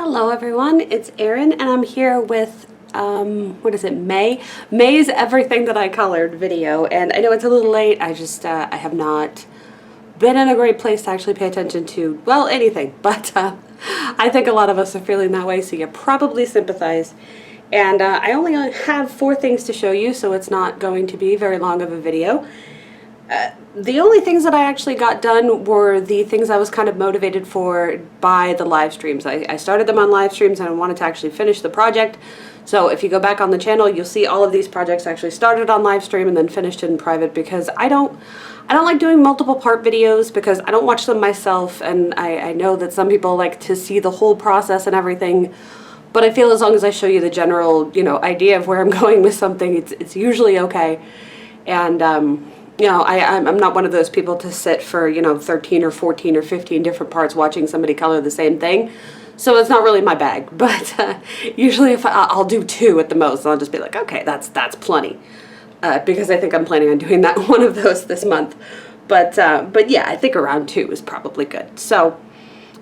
Hello everyone, it's Erin and I'm here with, what is it, May? May's Everything That I Colored video, and I know it's a little late. I have not been in a great place to actually pay attention to, well, anything, but I think a lot of us are feeling that way, so you probably sympathize. And I only have 4 things to show you, so it's not going to be very long of a video. The only things that I actually got done were the things I was kind of motivated for by the live streams. I started them on live streams and I wanted to actually finish the project. So if you go back on the channel, you'll see all of these projects actually started on live stream and then finished in private, because I don't like doing multiple part videos because I don't watch them myself, and I know that some people like to see the whole process and everything. But I feel as long as I show you the general, idea of where I'm going with something, it's usually okay. And I'm not one of those people to sit for, 13 or 14 or 15 different parts watching somebody color the same thing. So it's not really my bag. But usually if I'll do 2 at the most, I'll just be like, okay, that's plenty. Because I think I'm planning on doing that one of those this month. But yeah, I think around 2 is probably good. So,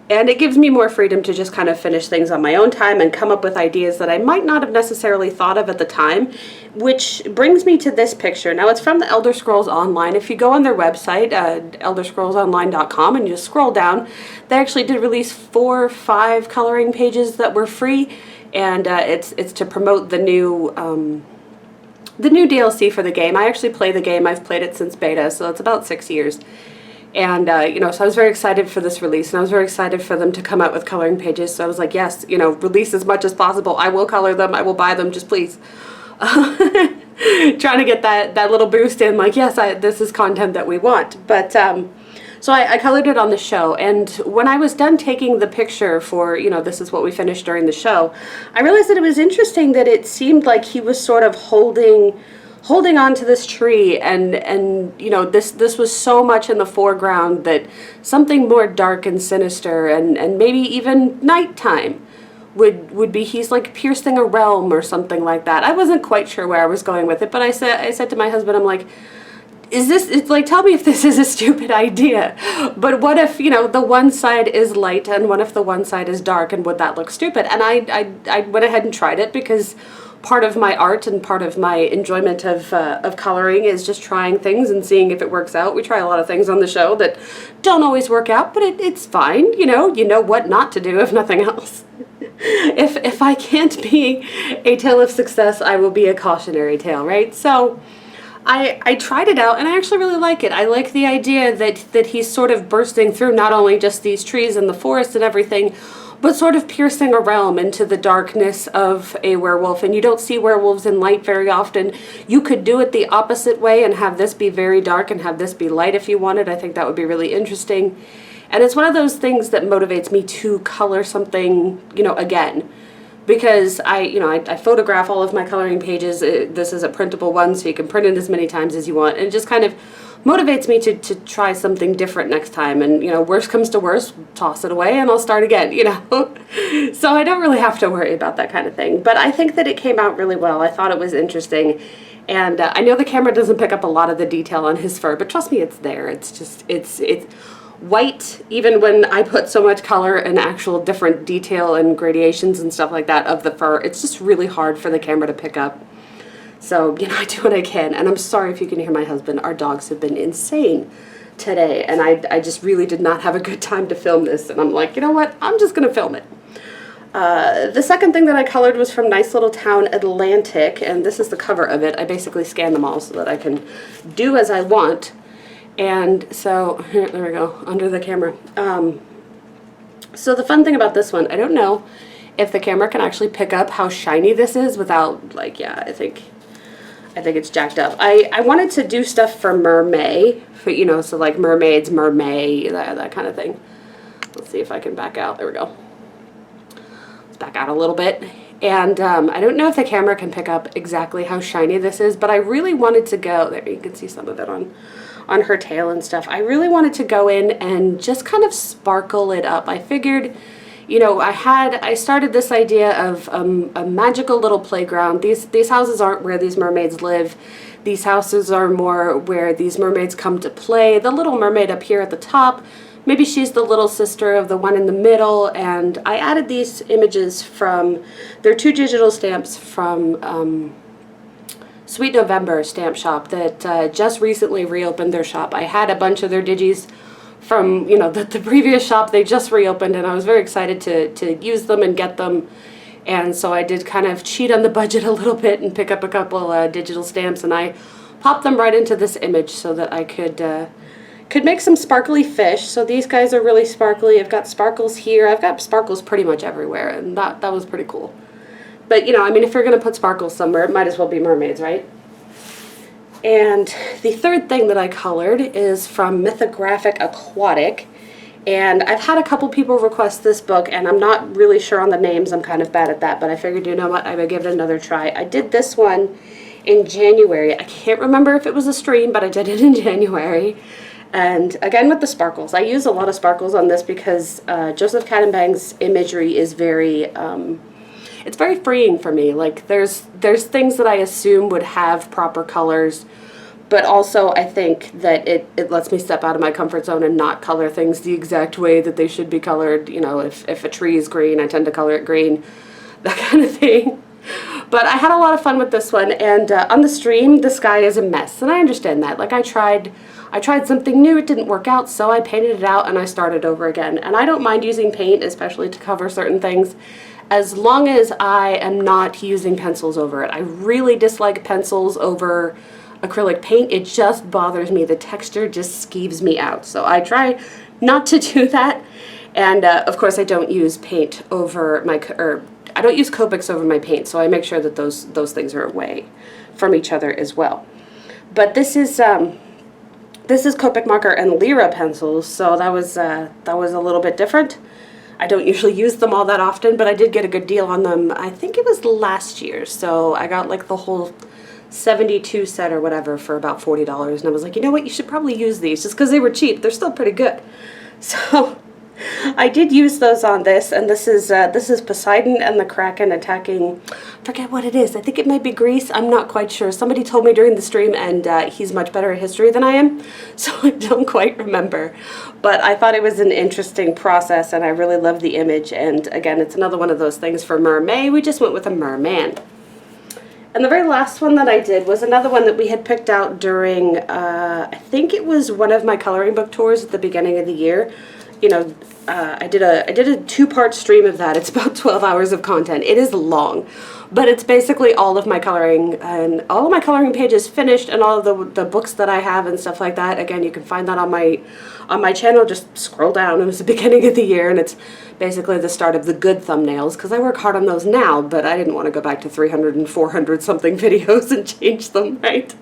and it gives me more freedom to just kind of finish things on my own time and come up with ideas that I might not have necessarily thought of at the time, which brings me to this picture. Now, it's from the Elder Scrolls Online. If you go on their website, elderscrollsonline.com, and you scroll down, they actually did release 4 or 5 coloring pages that were free, and it's to promote the new DLC for the game. I actually play the game. I've played it since beta, so it's about 6 years. And, so I was very excited for this release, and I was very excited for them to come out with coloring pages. So I was like, yes, release as much as possible. I will color them. I will buy them. Just please. Trying to get that little boost in, like, yes, this is content that we want. But, so I colored it on the show. And when I was done taking the picture for, this is what we finished during the show, I realized that it was interesting that it seemed like he was sort of holding on to this tree, and this was so much in the foreground that something more dark and sinister and maybe even nighttime would be, he's like piercing a realm or something like that. I wasn't quite sure where I was going with it, but I said to my husband, I'm like, it's like, tell me if this is a stupid idea, but what if, the one side is light and what if the one side is dark, and would that look stupid? And I went ahead and tried it, because part of my art and part of my enjoyment of coloring is just trying things and seeing if it works out. We try a lot of things on the show that don't always work out, but it's fine. You know what not to do, if nothing else. If I can't be a tale of success, I will be a cautionary tale, right? So I tried it out, and I actually really like it. I like the idea that he's sort of bursting through not only just these trees and the forest and everything, but sort of piercing a realm into the darkness of a werewolf. And you don't see werewolves in light very often. You could do it the opposite way and have this be very dark and have this be light if you wanted. I think that would be really interesting. And it's one of those things that motivates me to color something, again. Because I photograph all of my coloring pages. This is a printable one, so you can print it as many times as you want. And it just kind of motivates me to try something different next time. And, worst comes to worst, toss it away and I'll start again, So I don't really have to worry about that kind of thing. But I think that it came out really well. I thought it was interesting. And I know the camera doesn't pick up a lot of the detail on his fur, but trust me, it's there. It's just, it's white, even when I put so much color and actual different detail and gradations and stuff like that of the fur. It's just really hard for the camera to pick up. So, I do what I can, and I'm sorry if you can hear my husband. Our dogs have been insane today, and I just really did not have a good time to film this, and I'm like, you know what, I'm just going to film it. The second thing that I colored was from Nice Little Town Atlantic, and this is the cover of it. I basically scanned them all so that I can do as I want. And so, here, there we go, under the camera. So the fun thing about this one, I don't know if the camera can actually pick up how shiny this is without, like, yeah, I think it's jacked up. I wanted to do stuff for Mermaid, for, so like mermaids, Mermaid, that kind of thing. Let's see if I can back out. There we go. Let's back out a little bit. And I don't know if the camera can pick up exactly how shiny this is, but I really wanted to go, there you can see some of it on her tail and stuff. I really wanted to go in and just kind of sparkle it up. I figured, I started this idea of a magical little playground. These houses aren't where these mermaids live. These houses are more where these mermaids come to play. The Little Mermaid up here at the top maybe she's the little sister of the one in the middle. And I added these images from, they're 2 digital stamps from Sweet November stamp shop that just recently reopened their shop. I had a bunch of their digis from, you know, the previous shop. They just reopened, and I was very excited to use them and get them. And so I did kind of cheat on the budget a little bit and pick up a couple digital stamps, and I popped them right into this image so that I could make some sparkly fish. So these guys are really sparkly. I've got sparkles here. I've got sparkles pretty much everywhere, and that was pretty cool. But, you know, I mean, if you're going to put sparkles somewhere, it might as well be mermaids, right? And the third thing that I colored is from Mythographic Aquatic. And I've had a couple people request this book, and I'm not really sure on the names. I'm kind of bad at that, but I figured, you know what, I would give it another try. I did this one in January. I can't remember if it was a stream, but I did it in January. And again, with the sparkles. I use a lot of sparkles on this because Joseph Cadenbang's imagery is very... it's very freeing for me. Like, there's things that I assume would have proper colors, but also I think that it lets me step out of my comfort zone and not color things the exact way that they should be colored. You know, if a tree is green, I tend to color it green, that kind of thing. But I had a lot of fun with this one, and on the stream, the sky is a mess, and I understand that. Like, I tried something new, it didn't work out, so I painted it out and I started over again. And I don't mind using paint, especially to cover certain things, as long as I am not using pencils over it. I really dislike pencils over acrylic paint. It just bothers me. The texture just skeeves me out. So I try not to do that. And of course I don't use paint over my, or I don't use Copics over my paint, so I make sure that those things are away from each other as well. But this is Copic marker and Lyra pencils, so that was a little bit different. I don't usually use them all that often, but I did get a good deal on them. I think it was last year, so I got like the whole 72 set or whatever for about $40, and I was like, you know what, you should probably use these just because they were cheap. They're still pretty good. So I did use those on this, and this is Poseidon and the Kraken attacking, I forget what it is. I think it might be Greece. I'm not quite sure. Somebody told me during the stream, and he's much better at history than I am, so I don't quite remember. But I thought it was an interesting process, and I really love the image. And again, it's another one of those things for Mermaid. We just went with a merman. And the very last one that I did was another one that we had picked out during, I think it was one of my coloring book tours at the beginning of the year. You know, I did a 2-part stream of that. It's about 12 hours of content. It is long, but it's basically all of my coloring, and all of my coloring pages finished, and all of the books that I have and stuff like that. Again, you can find that on my channel. Just scroll down. It was the beginning of the year, and it's basically the start of the good thumbnails, because I work hard on those now, but I didn't want to go back to 300 and 400 something videos and change them, right?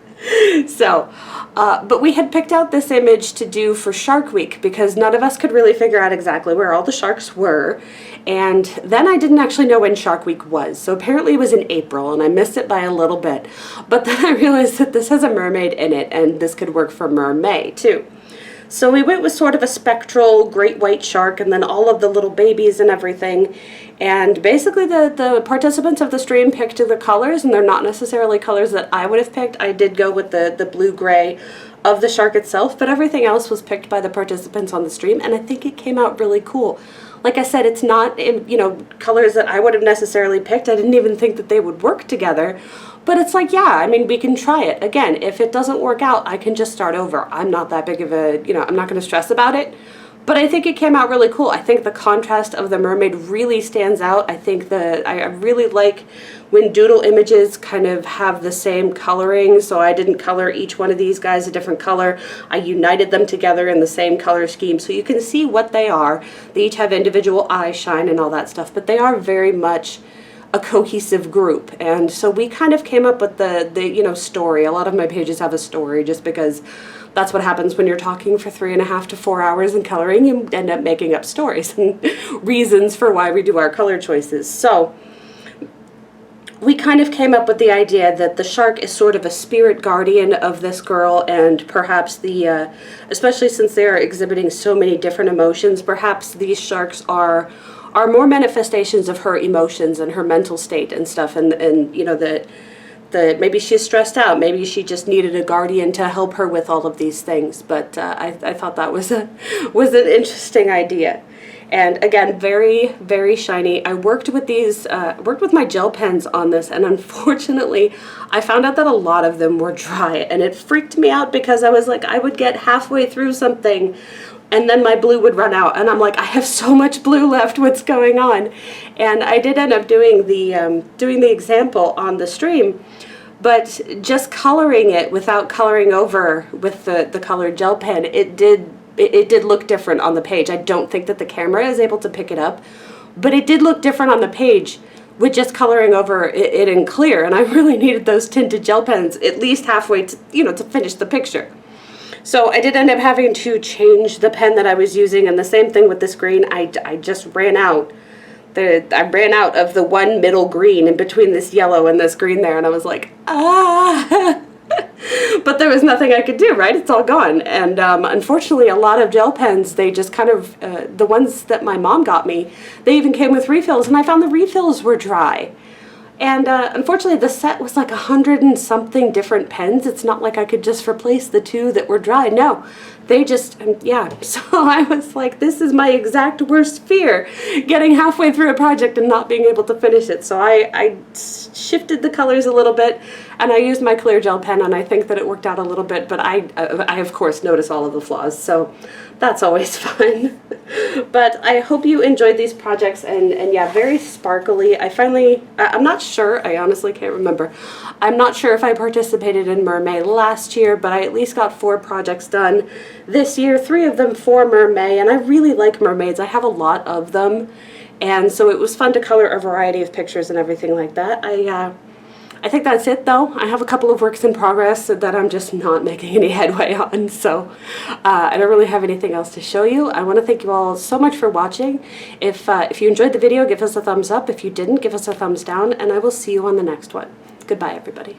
So, but we had picked out this image to do for Shark Week because none of us could really figure out exactly where all the sharks were. And then I didn't actually know when Shark Week was. So apparently it was in April, and I missed it by a little bit. But then I realized that this has a mermaid in it, and this could work for Mermaid too. So we went with sort of a spectral great white shark, and then all of the little babies and everything. And basically the participants of the stream picked the colors, and they're not necessarily colors that I would have picked. I did go with the blue-gray of the shark itself, but everything else was picked by the participants on the stream, and I think it came out really cool. Like I said, it's not, you know, colors that I would have necessarily picked. I didn't even think that they would work together. But it's like, yeah, I mean, we can try it. Again, if it doesn't work out, I can just start over. I'm not that big of a, you know, I'm not going to stress about it. But I think it came out really cool. I think the contrast of the mermaid really stands out. I think I really like when doodle images kind of have the same coloring. So I didn't color each one of these guys a different color. I united them together in the same color scheme. So you can see what they are. They each have individual eye shine and all that stuff. But they are very much a cohesive group. And so we kind of came up with the you know, story. A lot of my pages have a story just because that's what happens when you're talking for 3.5 to 4 hours and coloring. You end up making up stories and reasons for why we do our color choices. So we kind of came up with the idea that the shark is sort of a spirit guardian of this girl, and perhaps especially since they are exhibiting so many different emotions, perhaps these sharks are more manifestations of her emotions and her mental state and stuff, and you know, the maybe she's stressed out, maybe she just needed a guardian to help her with all of these things. But I thought that was an interesting idea. And again, very, very shiny. I worked with these, worked with my gel pens on this, and unfortunately, I found out that a lot of them were dry, and it freaked me out because I was like, I would get halfway through something, and then my blue would run out, and I'm like, I have so much blue left, what's going on? And I did end up doing the example on the stream, but just coloring it without coloring over with the colored gel pen, it did look different on the page. I don't think that the camera is able to pick it up, but it did look different on the page with just coloring over it in clear, and I really needed those tinted gel pens at least halfway to, to finish the picture. So I did end up having to change the pen that I was using, and the same thing with this green. I just ran out. I ran out of the one middle green in between this yellow and this green there, and I was like, ah! But there was nothing I could do, right? It's all gone. And unfortunately, a lot of gel pens, they just kind of, the ones that my mom got me, they even came with refills, and I found the refills were dry. And unfortunately, the set was like 100 and something different pens. It's not like I could just replace the 2 that were dry. No, they just, yeah. So I was like, this is my exact worst fear, getting halfway through a project and not being able to finish it. So I shifted the colors a little bit, and I used my clear gel pen, and I think that it worked out a little bit, but I of course notice all of the flaws, so that's always fun. But I hope you enjoyed these projects, and yeah, very sparkly. I'm not sure, I honestly can't remember. I'm not sure if I participated in Mermaid last year, but I at least got 4 projects done this year, 3 of them for Mermaid, and I really like mermaids. I have a lot of them, and so it was fun to color a variety of pictures and everything like that. I think that's it, though. I have a couple of works in progress that I'm just not making any headway on, so I don't really have anything else to show you. I want to thank you all so much for watching. If you enjoyed the video, give us a thumbs up. If you didn't, give us a thumbs down, and I will see you on the next one. Goodbye, everybody.